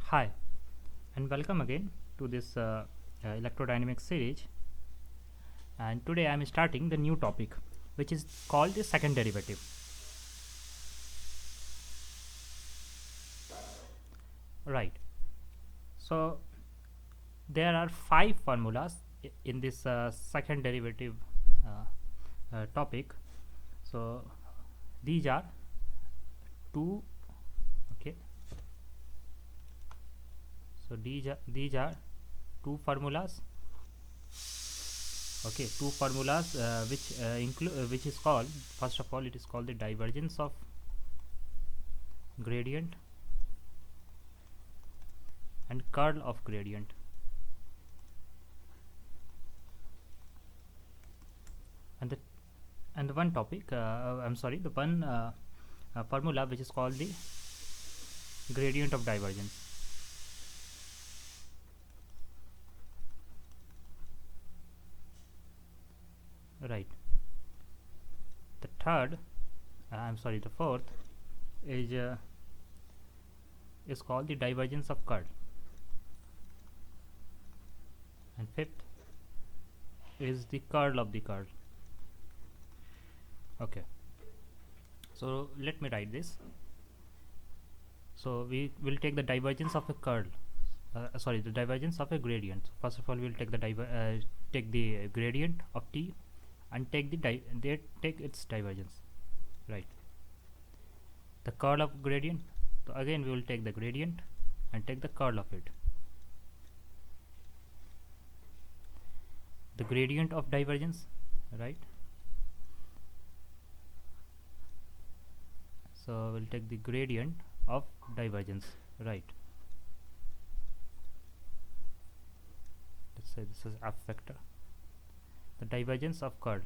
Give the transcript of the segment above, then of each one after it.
Hi, and welcome again to this electrodynamics series. And today I am starting the new topic, which is called the second derivative. Right. So there are five formulas in this second derivative topic. So these are two. Okay. So these are two formulas. Okay, two formulas which is called, first of all, it is called the divergence of gradient and curl of gradient. And the one topic, I'm sorry, the one formula which is called the gradient of divergence. Right. The third, I'm sorry, the fourth is called the divergence of curl, and fifth is the curl of the curl. Okay. So let me write this. So we will take the divergence of a curl. The divergence of a gradient. First of all, we'll take the gradient of t and take take its divergence. Right. The curl of gradient. So again, we will take the gradient and take the curl of it. The gradient of divergence, right? So we'll take the gradient of divergence, right? Let's say this is f vector. The divergence of curl.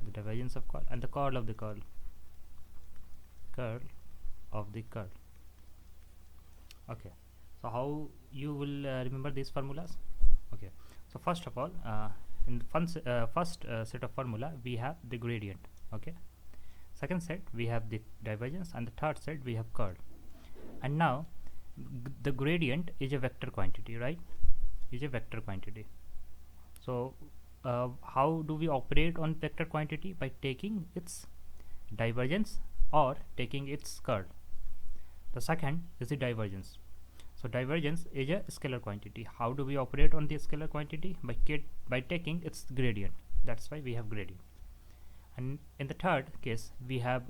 The divergence of curl and the curl of the curl. Curl of the curl. Okay. So how you will remember these formulas? Okay. So first of all, in the first set of formula, we have the gradient. Okay. Second set, we have the divergence, and the third set, we have curl. And now the gradient is a vector quantity, right? Is a vector quantity. So how do we operate on vector quantity? By taking its divergence or taking its curl. The second is the divergence. So divergence is a scalar quantity. How do we operate on the scalar quantity? By taking its gradient. That's why we have gradient. And in the third case, we have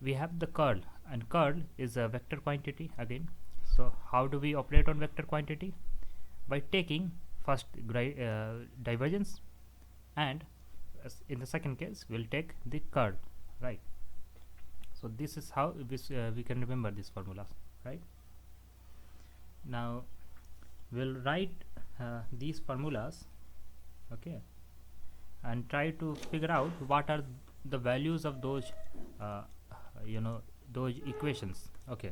the curl, and curl is a vector quantity again. So how do we operate on vector quantity? By taking first divergence, and in the second case, we'll take the curl, right? So this is how we can remember these formulas, right? Now we'll write these formulas, okay, and try to figure out what are the values of those those equations. Okay.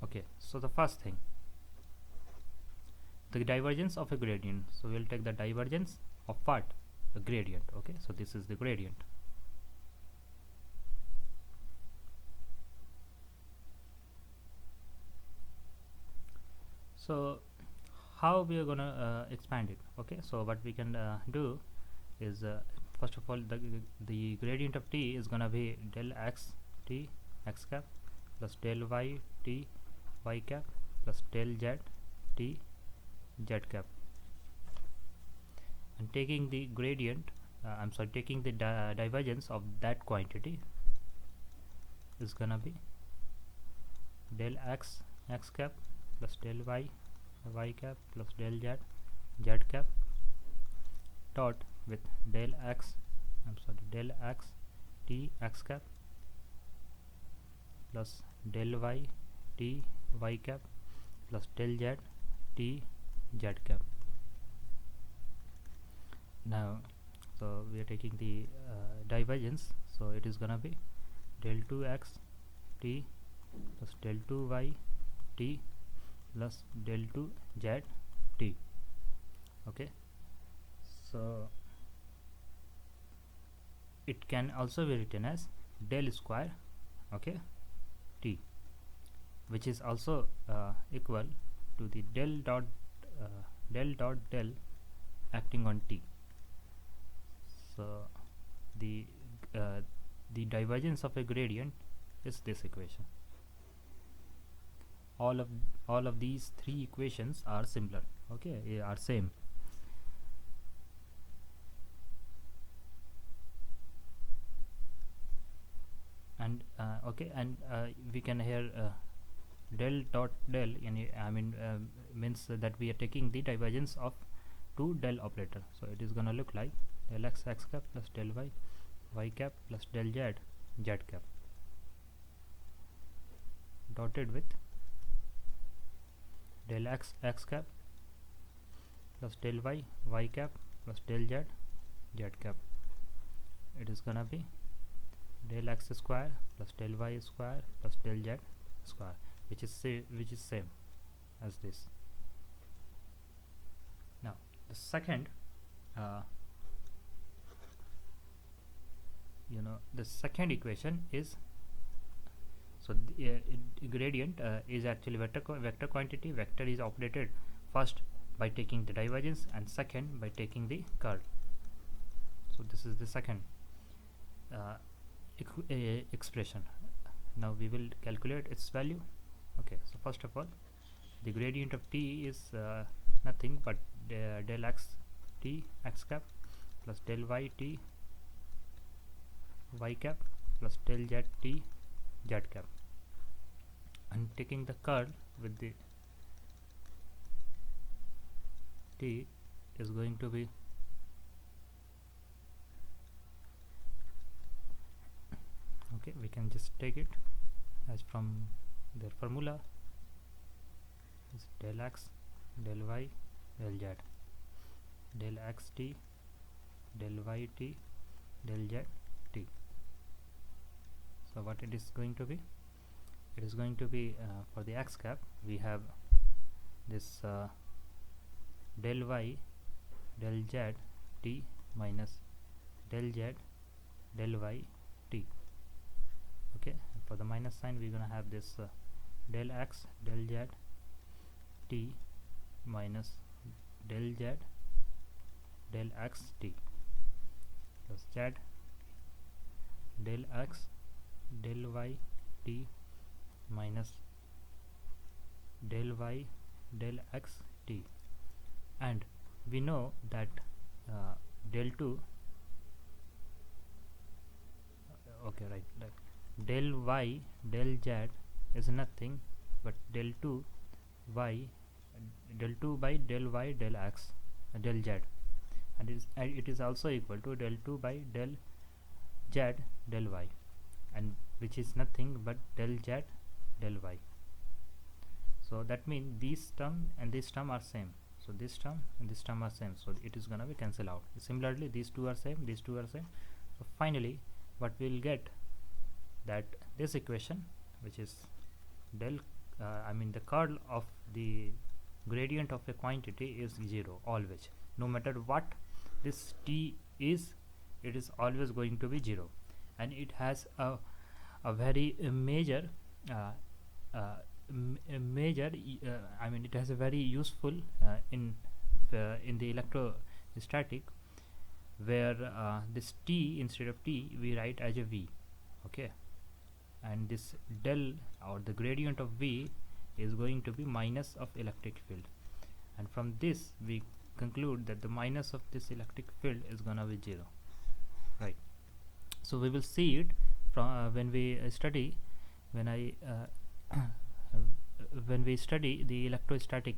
Okay, so the first thing, the divergence of a gradient. So we'll take the divergence of what? The gradient. Okay, so this is the gradient. So how we are gonna expand it? Okay, so what we can do is, first of all, the gradient of t is gonna be del x t x cap plus del y t y cap plus del z t z cap. And taking the gradient, taking the divergence of that quantity is gonna be del x x cap plus del y y cap plus del z z cap dot with del x t x cap plus del y t y cap plus del z t z cap. Now, so we are taking the divergence, so it is gonna be del 2x t plus del 2y t plus del 2 z t. Okay, So it can also be written as del square, okay, t, which is also equal to the del acting on t. So the uh, the divergence of a gradient is this equation. All of these three equations are similar, okay, are same. And okay, and we can here del dot del, I mean means that we are taking the divergence of two del operator. So it is gonna look like del x cap plus del y cap plus del z cap, dotted with del x cap plus del y cap plus del z cap. It is gonna be del x square plus del y square plus del z square, which is same as this. Now the second the second equation is, so the gradient is actually vector quantity. Vector is operated first by taking the divergence and second by taking the curl. So this is the second expression. Now we will calculate its value. Okay, so first of all, the gradient of t is nothing but del x t x cap plus del y t y cap plus del z t z cap, and taking the curl with the t is going to be okay, we can just take it as from their formula is del x del y del z, del x t del y t del z t. So what it is going to be? It is going to be for the x cap we have this del y del z t minus del z del y t. Okay, for the minus sign we're gonna have this del x del z t minus del z del x t plus z del x del y t minus del y del x t. And we know that del 2 okay, right, del y del z is nothing but del 2 by del y del x del z, and it is also equal to del 2 by del z del y, and which is nothing but del z del y. So that means these term and this term are same. So this term and this term are same, so it is gonna be cancel out. Similarly these two are same, these two are same. So finally what we'll get, that this equation, which is del the curl of the gradient of a quantity is 0 always, no matter what this t is, it is always going to be 0, and it has a very major it has a very useful in the electrostatic, where this t instead of t we write as a v, okay, and this del or the gradient of v is going to be minus of electric field, and from this we conclude that the minus of this electric field is gonna be 0, right? So we will see it from when we study when we study the electrostatic